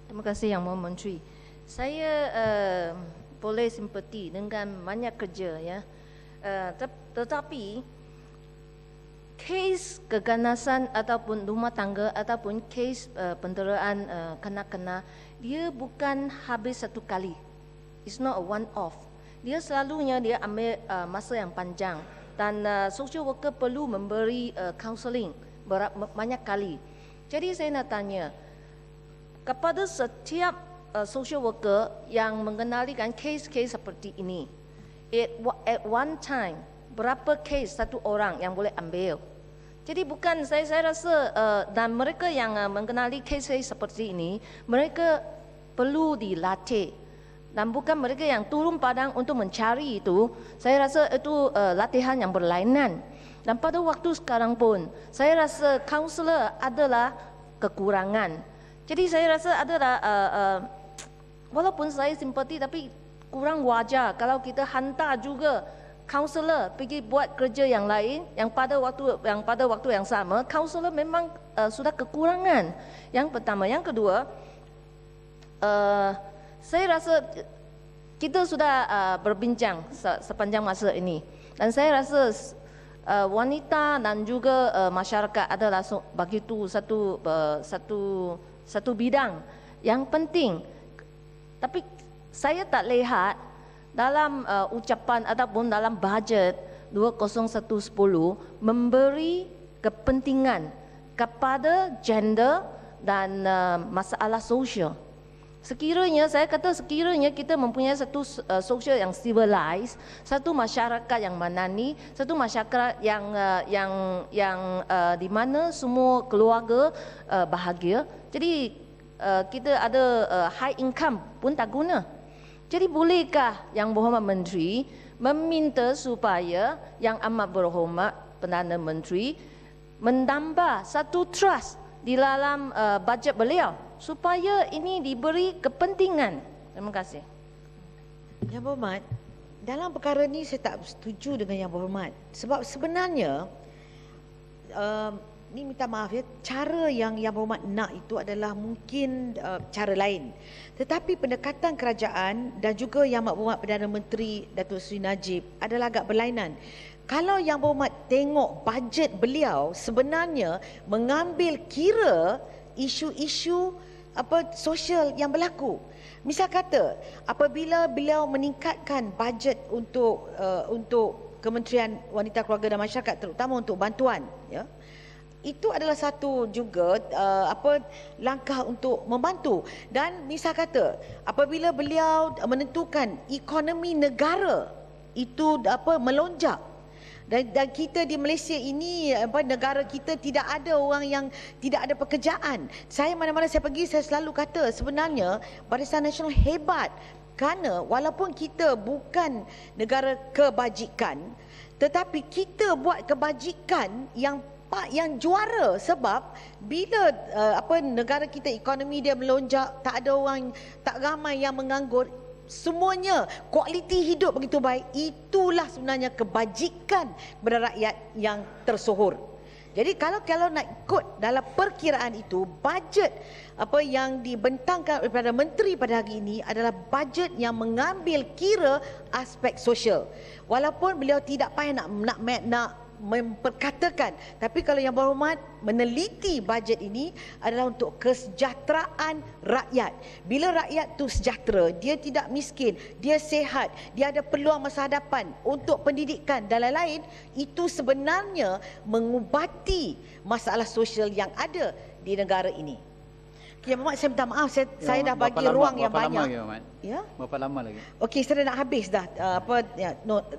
Terima kasih Yang Mohd Menteri. Saya boleh simpati dengan banyak kerja ya. Tetapi kes keganasan ataupun rumah tangga ataupun kes penderaan kanak-kanak, dia bukan habis satu kali. It's not a one off. Dia selalunya dia ambil masa yang panjang dan social worker perlu memberi counselling banyak kali. Jadi saya nak tanya kepada setiap social worker yang mengenalikan kes-kes seperti ini, at one time berapa kes satu orang yang boleh ambil? Jadi bukan saya rasa dan mereka yang mengenali kes-kes seperti ini, mereka perlu dilatih dan bukan mereka yang turun padang untuk mencari itu. Saya rasa itu latihan yang berlainan. Dan pada waktu sekarang pun saya rasa kaunselor adalah kekurangan. Jadi saya rasa adalah walaupun saya simpati tapi kurang wajar kalau kita hantar juga kaunselor pergi buat kerja yang lain yang pada waktu yang sama. Kaunselor memang sudah kekurangan. Yang pertama, yang kedua, saya rasa kita sudah berbincang sepanjang masa ini dan saya rasa wanita dan juga masyarakat adalah begitu satu bidang yang penting. Tapi saya tak lihat dalam ucapan ataupun dalam bajet 20110 memberi kepentingan kepada gender dan masalah sosial. Sekiranya kita mempunyai satu sosial yang civilized, satu masyarakat yang manani, satu masyarakat yang di mana semua keluarga bahagia. Jadi kita ada high income pun tak guna. Jadi bolehkah Yang Berhormat Menteri meminta supaya Yang Amat Berhormat Perdana Menteri menambah satu trust di dalam bajet beliau supaya ini diberi kepentingan. Terima kasih. Yang Berhormat, dalam perkara ni saya tak setuju dengan Yang Berhormat. Sebab sebenarnya ni minta maaf ya, cara yang Berhormat nak itu adalah mungkin cara lain. Tetapi pendekatan kerajaan dan juga Yang Berhormat Perdana Menteri Datuk Seri Najib adalah agak berlainan. Kalau Yang Berhormat tengok bajet beliau sebenarnya mengambil kira isu-isu sosial yang berlaku. Misal kata, apabila beliau meningkatkan bajet untuk Kementerian Wanita, Keluarga dan Masyarakat, terutama untuk bantuan, ya, itu adalah satu juga langkah untuk membantu. Dan misal kata, apabila beliau menentukan ekonomi negara itu melonjak, dan kita di Malaysia ini, negara kita tidak ada orang yang tidak ada pekerjaan. Saya mana-mana saya pergi, saya selalu kata sebenarnya Barisan Nasional hebat kerana walaupun kita bukan negara kebajikan, tetapi kita buat kebajikan yang juara. Sebab bila negara kita ekonomi dia melonjak, tak ada orang, tak ramai yang menganggur, semuanya kualiti hidup begitu baik, itulah sebenarnya kebajikan kepada rakyat yang tersohor. Jadi kalau nak ikut dalam perkiraan itu, bajet yang dibentangkan oleh menteri pada hari ini adalah bajet yang mengambil kira aspek sosial. Walaupun beliau tidak payah nak memperkatakan, tapi kalau Yang Berhormat meneliti bajet ini adalah untuk kesejahteraan rakyat. Bila rakyat tu sejahtera, dia tidak miskin, dia sihat, dia ada peluang masa hadapan untuk pendidikan dan lain-lain, itu sebenarnya mengubati masalah sosial yang ada di negara ini. Yang Berhormat, saya minta maaf, saya dah bagi ruang yang banyak. Ya? Berapa lama lagi? Okey, saya dah nak habis dah.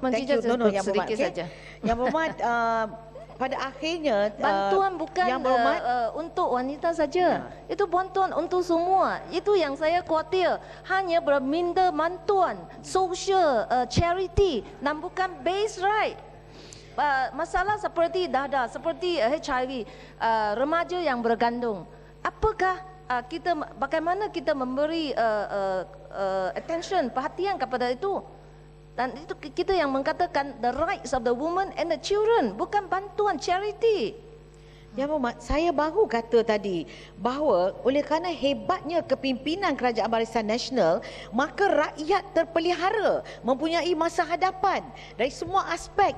Thank you. Yang Berhormat. Saja. Yang Berhormat, pada akhirnya bantuan bukan untuk wanita saja. Itu bantuan untuk semua. Itu yang saya khawatir. Hanya berminta bantuan social charity dan bukan base right. Masalah seperti dada, seperti HIV, remaja yang bergandung. Apakah bagaimana kita memberi attention, perhatian kepada itu? Dan itu kita yang mengatakan the rights of the woman and the children, bukan bantuan charity. Yang Berhormat, saya baru kata tadi bahawa oleh kerana hebatnya kepimpinan Kerajaan Barisan Nasional, maka rakyat terpelihara, mempunyai masa hadapan dari semua aspek.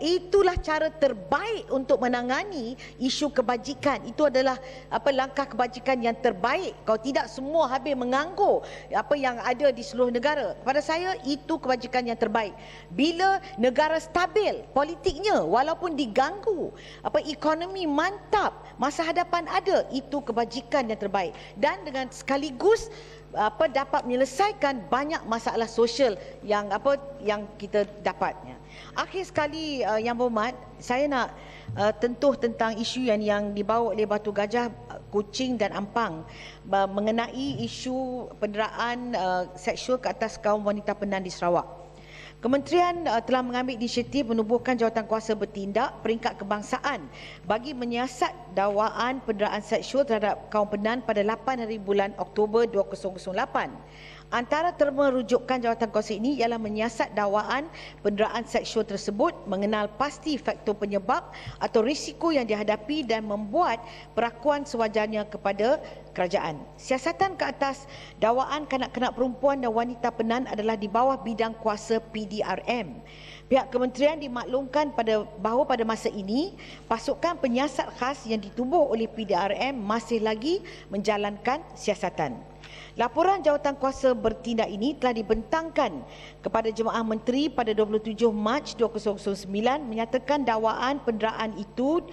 Itulah cara terbaik untuk menangani isu kebajikan. Itu adalah langkah kebajikan yang terbaik. Kalau tidak, semua habis menganggur apa yang ada di seluruh negara. Pada saya, itu kebajikan yang terbaik. Bila negara stabil politiknya, walaupun diganggu, ekonomi mantap, masa hadapan ada, itu kebajikan yang terbaik. Dan dengan sekaligus dapat menyelesaikan banyak masalah sosial yang kita dapatnya. Akhir sekali, Yang Berhormat, saya nak tentuh tentang isu yang dibawa oleh Batu Gajah, Kuching dan Ampang mengenai isu penderaan seksual ke atas kaum wanita Penan di Sarawak. Kementerian telah mengambil inisiatif menubuhkan Jawatankuasa Bertindak Peringkat Kebangsaan bagi menyiasat dakwaan penderaan seksual terhadap kaum Penan pada 8 hari bulan Oktober 2008. Antara terma rujukan Jawatankuasa ini ialah menyiasat dakwaan penderaan seksual tersebut, mengenal pasti faktor penyebab atau risiko yang dihadapi dan membuat perakuan sewajarnya kepada kerajaan. Siasatan ke atas dakwaan kanak-kanak perempuan dan wanita Penan adalah di bawah bidang kuasa PDRM. Pihak kementerian dimaklumkan bahawa pada masa ini, pasukan penyiasat khas yang ditubuh oleh PDRM masih lagi menjalankan siasatan. Laporan Jawatankuasa Bertindak ini telah dibentangkan kepada Jemaah Menteri pada 27 Mac 2009 menyatakan dakwaan penderaan itu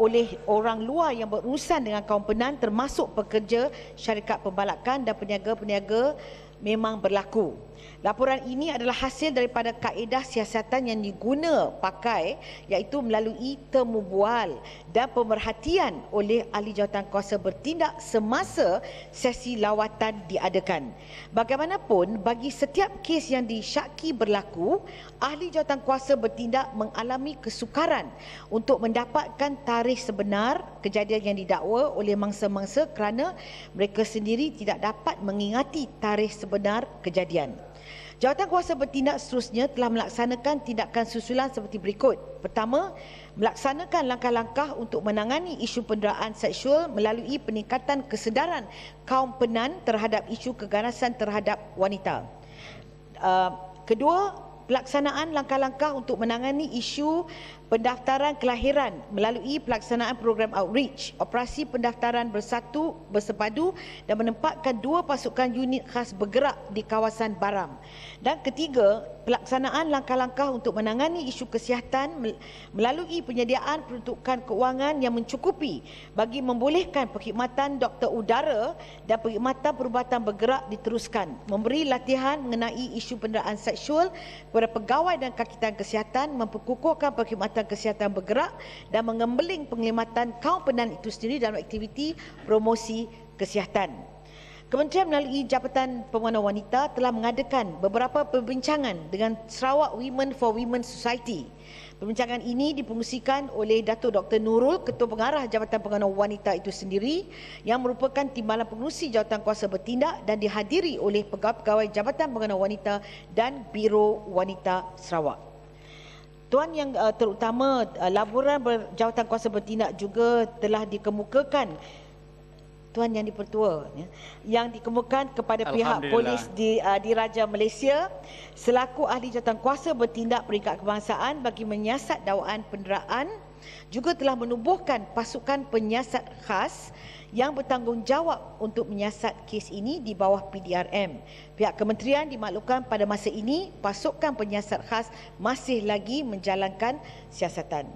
oleh orang luar yang berurusan dengan kaum Penan termasuk pekerja syarikat pembalakan dan peniaga-peniaga memang berlaku. Laporan ini adalah hasil daripada kaedah siasatan yang diguna pakai, iaitu melalui temu bual dan pemerhatian oleh ahli jawatankuasa bertindak semasa sesi lawatan diadakan. Bagaimanapun, bagi setiap kes yang disyaki berlaku, ahli jawatankuasa bertindak mengalami kesukaran untuk mendapatkan tarikh sebenar kejadian yang didakwa oleh mangsa-mangsa kerana mereka sendiri tidak dapat mengingati tarikh sebenar kejadian. Jawatankuasa Bertindak seterusnya telah melaksanakan tindakan susulan seperti berikut. Pertama, melaksanakan langkah-langkah untuk menangani isu penderaan seksual melalui peningkatan kesedaran kaum Penan terhadap isu keganasan terhadap wanita. Kedua, pelaksanaan langkah-langkah untuk menangani isu pendaftaran kelahiran melalui pelaksanaan program outreach, operasi pendaftaran bersepadu dan menempatkan 2 pasukan unit khas bergerak di kawasan Baram. Dan ketiga, pelaksanaan langkah-langkah untuk menangani isu kesihatan melalui penyediaan peruntukan kewangan yang mencukupi bagi membolehkan perkhidmatan doktor udara dan perkhidmatan perubatan bergerak diteruskan, memberi latihan mengenai isu penderaan seksual kepada pegawai dan kakitan kesihatan, memperkukuhkan perkhidmatan kesihatan bergerak dan mengembeling penghormatan kaum Penan itu sendiri dalam aktiviti promosi kesihatan. Kementerian melalui Jabatan Pembangunan Wanita telah mengadakan beberapa perbincangan dengan Sarawak Women for Women Society. Perbincangan ini dipengsikan oleh Datuk Dr. Nurul, Ketua Pengarah Jabatan Pembangunan Wanita itu sendiri, yang merupakan timbalan pengerusi Jawatankuasa Bertindak dan dihadiri oleh pegawai-pegawai Jabatan Pembangunan Wanita dan Biro Wanita Sarawak. Tuan yang terutama, laporan Jawatankuasa Bertindak juga telah dikemukakan, Tuan Yang di-Pertua, yang dikemukakan kepada pihak polis di Raja Malaysia selaku ahli jawatankuasa bertindak peringkat kebangsaan bagi menyiasat dakwaan penderaan, juga telah menubuhkan pasukan penyiasat khas yang bertanggungjawab untuk menyiasat kes ini di bawah PDRM. Pihak kementerian dimaklumkan pada masa ini pasukan penyiasat khas masih lagi menjalankan siasatan.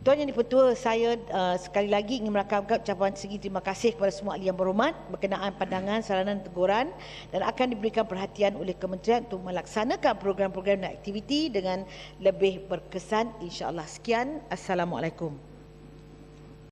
Tuan Yang di-Pertua, saya sekali lagi ingin merakamkan ucapan segi terima kasih kepada semua ahli yang berhormat berkenaan pandangan, saranan, teguran, dan akan diberikan perhatian oleh kementerian untuk melaksanakan program-program dan aktiviti dengan lebih berkesan, insya-Allah. Sekian, Assalamualaikum.